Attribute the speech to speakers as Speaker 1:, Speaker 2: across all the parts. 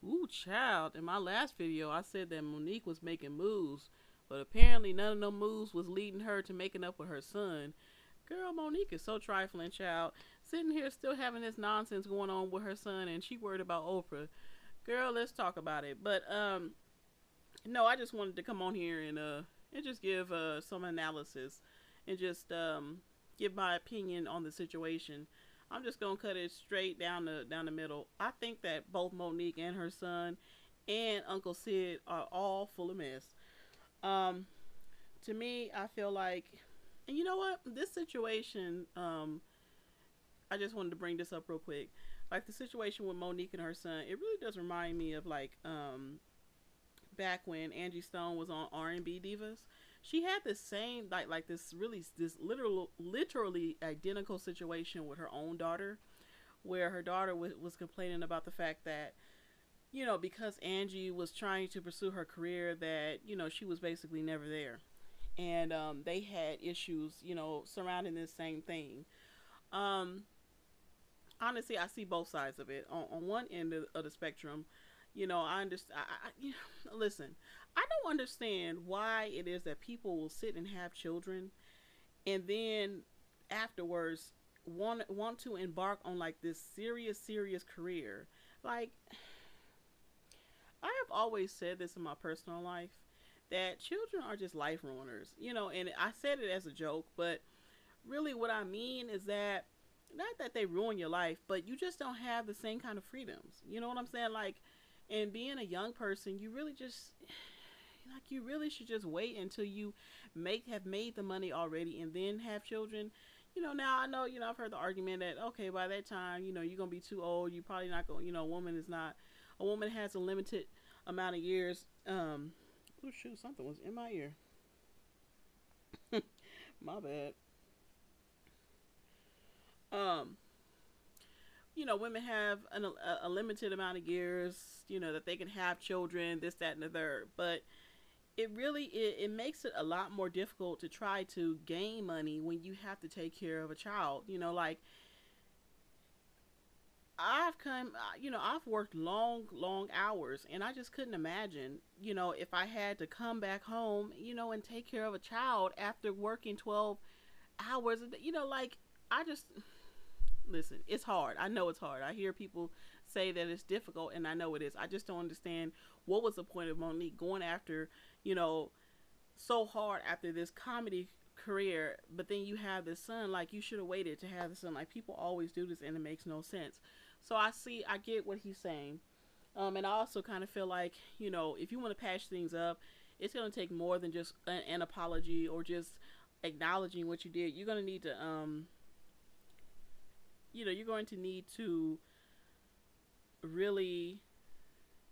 Speaker 1: Ooh, child. In my last video, I said that Monique was making moves, but apparently none of them moves was leading her to making up with her son. Girl, Monique is so trifling, child. Sitting here still having this nonsense going on with her son, and she worried about Oprah. Girl, let's talk about it. But no, I just wanted to come on here and just give some analysis and just give my opinion on the situation. I'm just gonna cut it straight down the middle. I think that both Monique and her son and Uncle Sid are all full of mess. Um, to me, I feel like, and you know what, this situation, I just wanted to bring this up real quick. Like the situation with Monique and her son, it really does remind me of like back when Angie Stone was on R&B Divas. She had this same like this really this literally identical situation with her own daughter, where her daughter was complaining about the fact that because Angie was trying to pursue her career, that she was basically never there, and they had issues surrounding this same thing. Um, Honestly, I see both sides of it. On one end of the spectrum, I understand. Listen, I don't understand why it is that people will sit and have children, and then afterwards want to embark on like this serious career. Like, I have always said this in my personal life, that children are just life ruiners. And I said it as a joke, but really what I mean is that not that they ruin your life, but you just don't have the same kind of freedoms. You know what I'm saying? Like, and being a young person, you really just like you really should just wait until you make have made the money already and then have children. Now I know, I've heard the argument that okay, by that time, you're gonna be too old. You probably not gonna, a woman has a limited amount of years. Oh shoot, something was in my ear. My bad. Um, Women have a limited amount of years, that they can have children, this, that, and the third. But it makes it a lot more difficult to try to gain money when you have to take care of a child. Like I've worked long hours, and I just couldn't imagine, if I had to come back home, and take care of a child after working 12 hours. Like I just listen, it's hard. I know it's hard. I hear people say that it's difficult, and I know it is. I just don't understand what was the point of Monique going after, you know, so hard after this comedy career, but then you have this son. Like, you should have waited to have the son. Like, people always do this, and it makes no sense. So I get what he's saying. And I also kind of feel like, if you want to patch things up, it's going to take more than just an apology or just acknowledging what you did. You're going to need to, you're going to need to really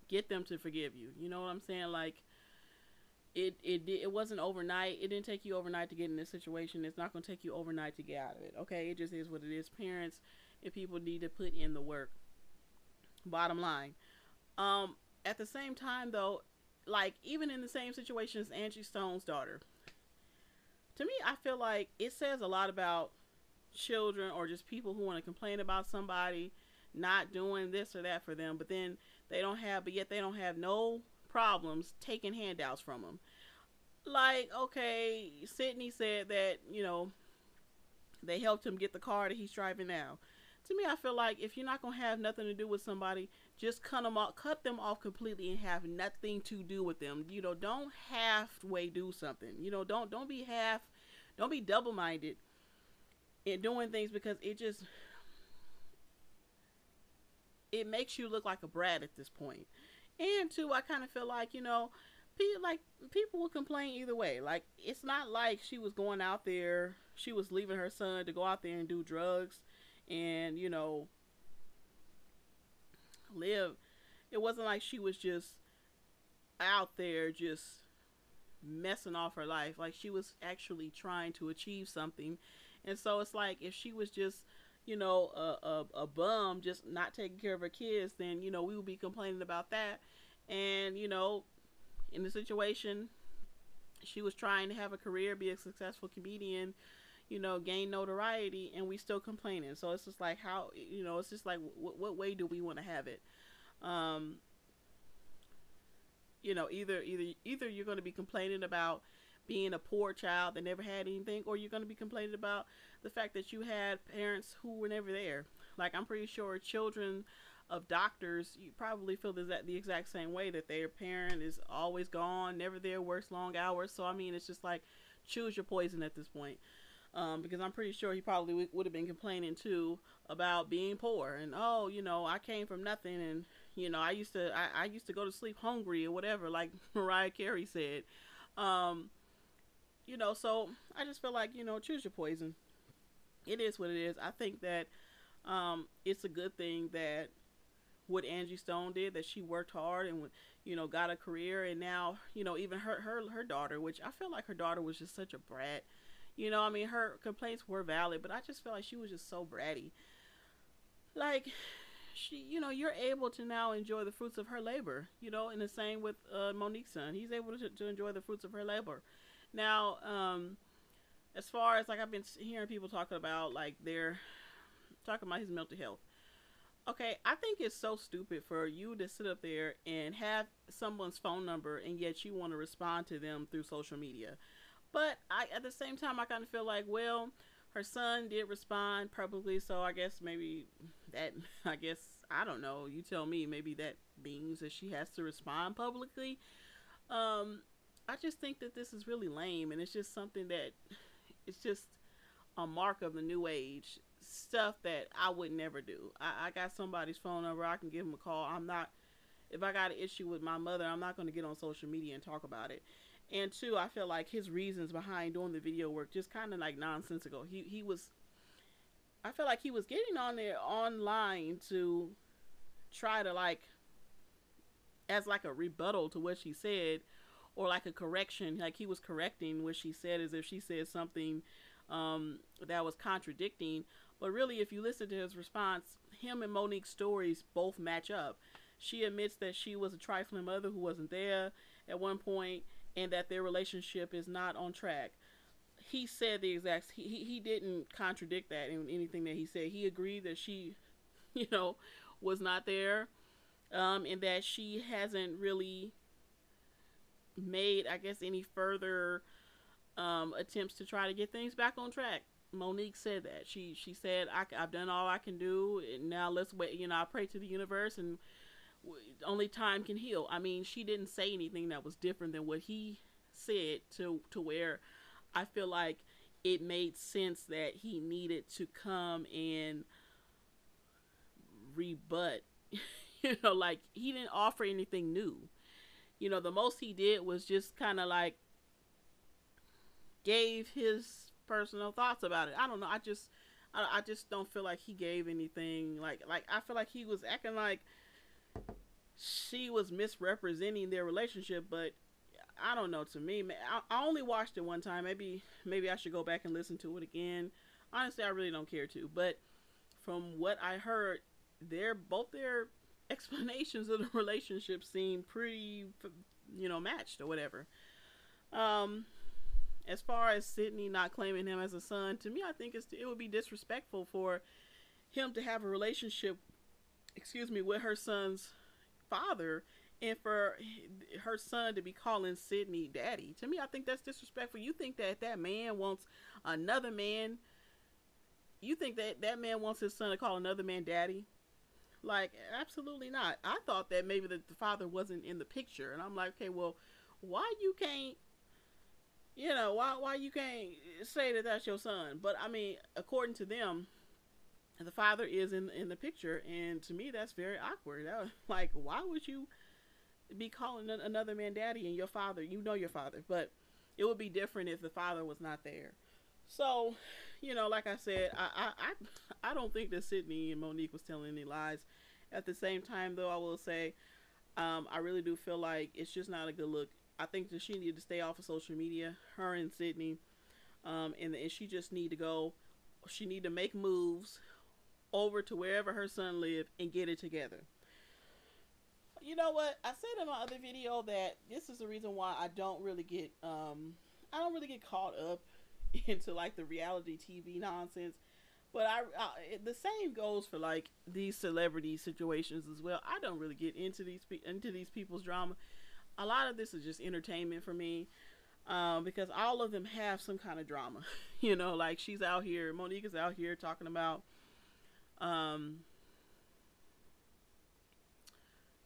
Speaker 1: get them to forgive you. You know what I'm saying? Like, it wasn't overnight. It didn't take you overnight to get in this situation. It's not going to take you overnight to get out of it. Okay, it just is what it is. Parents and people need to put in the work. Bottom line. At the same time, though, like, even in the same situation as Angie Stone's daughter, to me, I feel like it says a lot about children or just people who want to complain about somebody not doing this or that for them, but then yet they don't have no problems taking handouts from them. Like, okay, Sydney said that, they helped him get the car that he's driving now. To me, I feel like if you're not gonna have nothing to do with somebody, just cut them off completely, and have nothing to do with them. Don't halfway do something. Don't be double minded in doing things, because it makes you look like a brat at this point. And two, I kind of feel like, people will complain either way. Like, it's not like she was going out there, she was leaving her son to go out there and do drugs and, live. It wasn't like she was just out there just messing off her life. Like, she was actually trying to achieve something. And so it's like, if she was just, a bum, just not taking care of her kids, then, we would be complaining about that. And, in the situation, she was trying to have a career, be a successful comedian, gain notoriety, and we still complaining. So it's just like, how, it's just like, what way do we want to have it? either you're going to be complaining about being a poor child that never had anything, or you're going to be complaining about the fact that you had parents who were never there. Like, I'm pretty sure children of doctors, you probably feel the exact same way, that their parent is always gone, never there, works long hours. So I mean, it's just like, choose your poison at this point. Because I'm pretty sure he probably would have been complaining too about being poor, and oh, I came from nothing, and I used to go to sleep hungry or whatever, like Mariah Carey said. Um, so I just feel like, choose your poison. It is what it is. I think that it's a good thing that what Angie Stone did, that she worked hard and got a career, and now even her daughter, which I feel like her daughter was just such a brat. I mean, her complaints were valid, but I just feel like she was just so bratty. Like, you're able to now enjoy the fruits of her labor. And the same with Monique's son. He's able to enjoy the fruits of her labor. Now, as far as, like, I've been hearing people talking about, like, they're talking about his mental health. Okay, I think it's so stupid for you to sit up there and have someone's phone number, and yet you want to respond to them through social media. But at the same time, I kind of feel like, well, her son did respond publicly, so I guess maybe I don't know, you tell me, maybe that means that she has to respond publicly. I just think that this is really lame, and it's just something that, it's just a mark of the new age, stuff that I would never do. I got somebody's phone number, I can give them a call. If I got an issue with my mother, I'm not going to get on social media and talk about it. And two, I feel like his reasons behind doing the video work just kind of like nonsensical. I feel like he was getting on there online to try to, like, as like a rebuttal to what she said, or like a correction, like he was correcting what she said as if she said something that was contradicting. But really, if you listen to his response, him and Monique's stories both match up. She admits that she was a trifling mother who wasn't there at one point, and that their relationship is not on track. He said the exact, he didn't contradict that in anything that he said. He agreed that she, was not there, and that she hasn't really made, I guess, any further attempts to try to get things back on track. Monique said that. She said, I've done all I can do, and now let's wait. I pray to the universe, and only time can heal. I mean, she didn't say anything that was different than what he said, to where I feel like it made sense that he needed to come and rebut. Like, he didn't offer anything new. The most he did was just kind of like gave his personal thoughts about it. I don't know. I just don't feel like he gave anything. Like I feel like he was acting like she was misrepresenting their relationship, but I don't know. To me, I only watched it one time. Maybe I should go back and listen to it again. Honestly, I really don't care to. But from what I heard, both their explanations of the relationship seem pretty, matched or whatever. As far as Sydney not claiming him as a son, to me, I think it would be disrespectful for him to have a relationship, with her son's father, and for her son to be calling Sydney daddy. To me, I think that's disrespectful. You think that man wants another man? You think that man wants his son to call another man daddy? Like, absolutely not. I thought that maybe the father wasn't in the picture, and I'm like, okay, well, why you can't, why you can't say that that's your son? But I mean, according to them, the father is in the picture, and to me, that's very awkward. Like, why would you be calling another man daddy, and your father, your father? But it would be different if the father was not there. So, like I said, I don't think that Sydney and Monique was telling any lies. At the same time, though, I will say, I really do feel like it's just not a good look. I think that she needed to stay off of social media, her and Sydney, and she just need to go. She need to make moves over to wherever her son lived and get it together. You know what? I said in my other video that this is the reason why I don't really get caught up into like the reality TV nonsense. But the same goes for like these celebrity situations as well. I don't really get into these people's drama. a lot of this is just entertainment for me, because all of them have some kind of drama. You know, like she's out here, Monique is out here talking about, um,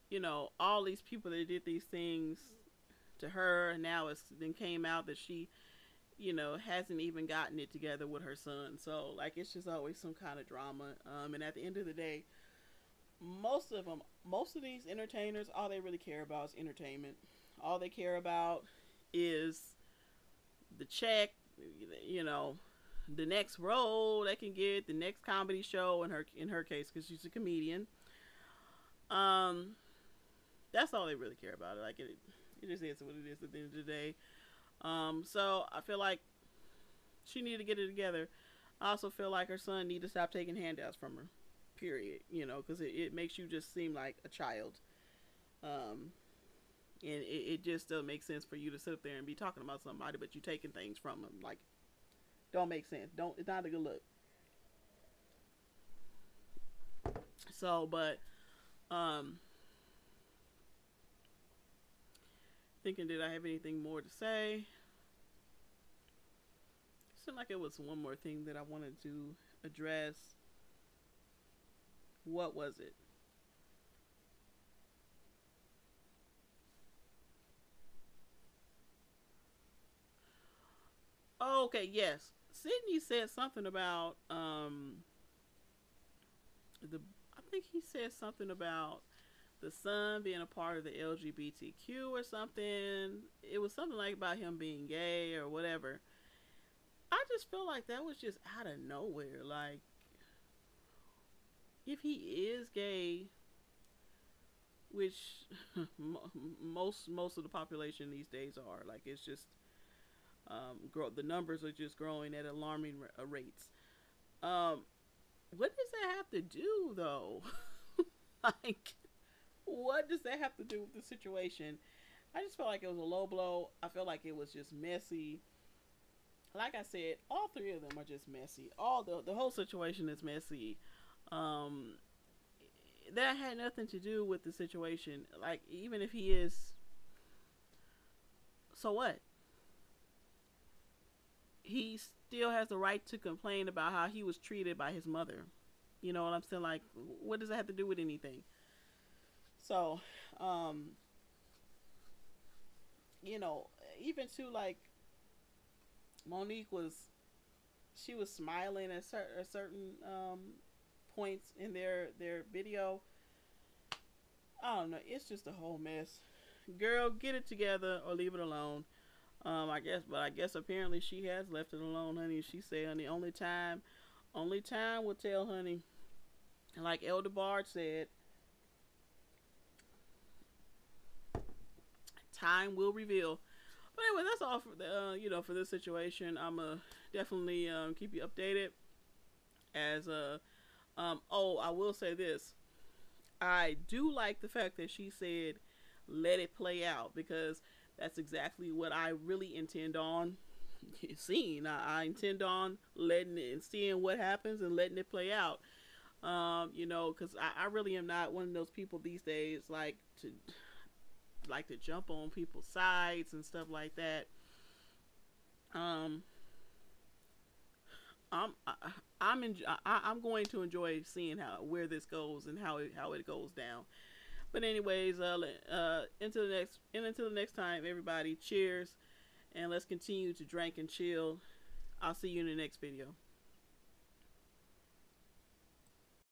Speaker 1: you know, all these people that did these things to her, and now it's then came out that she, you know, hasn't even gotten it together with her son. So like it's just always some kind of drama. And at the end of the day, most of these entertainers, all they really care about is entertainment. All they care about is the check, you know, the next role they can get, the next comedy show. In her case, because she's a comedian. Um, that's all they really care about. Like it just is what it is at the end of the day. So I feel like she need to get it together. I also feel like her son need to stop taking handouts from her. Period. You know, because it makes you just seem like a child. And it just doesn't make sense for you to sit up there and be talking about somebody, but you taking things from them. Like, don't make sense. Don't. It's not a good look. So, but thinking, did I have anything more to say? It seemed like it was one more thing that I wanted to address. What was it? Oh, okay, yes. Sydney said something about the I think he said something about the son being a part of the LGBTQ or something. It was something like about him being gay or whatever. I just feel like that was just out of nowhere. Like, if he is gay, which most of the population these days are, like it's just the numbers are just growing at alarming rates. Um, what does that have to do though? Like, what does that have to do with the situation? I just felt like it was a low blow. I felt like it was just messy. Like I said, all three of them are just messy. All the whole situation is messy. Um, that had nothing to do with the situation. Like, even if he is, so what? He still has the right to complain about how he was treated by his mother. You know what I'm saying? Like, what does that have to do with anything? So, um, you know, even to like Monique was, she was smiling at certain points in their video. I don't know. It's just a whole mess. Girl, get it together or leave it alone. I guess apparently she has left it alone, honey. She said, honey, only time will tell, honey. And like Elder Bard said, time will reveal. But anyway, that's all for the for this situation. I'ma definitely keep you updated as oh, I will say this. I do like the fact that she said let it play out, because that's exactly what I really intend on seeing. I intend on letting it and seeing what happens and letting it play out. Because I really am not one of those people these days like to jump on people's sides and stuff like that. Um, I'm I, I'm going to enjoy seeing how where this goes and how it goes down. But anyways, until the next time, everybody. Cheers, and let's continue to drink and chill. I'll see you in the next video.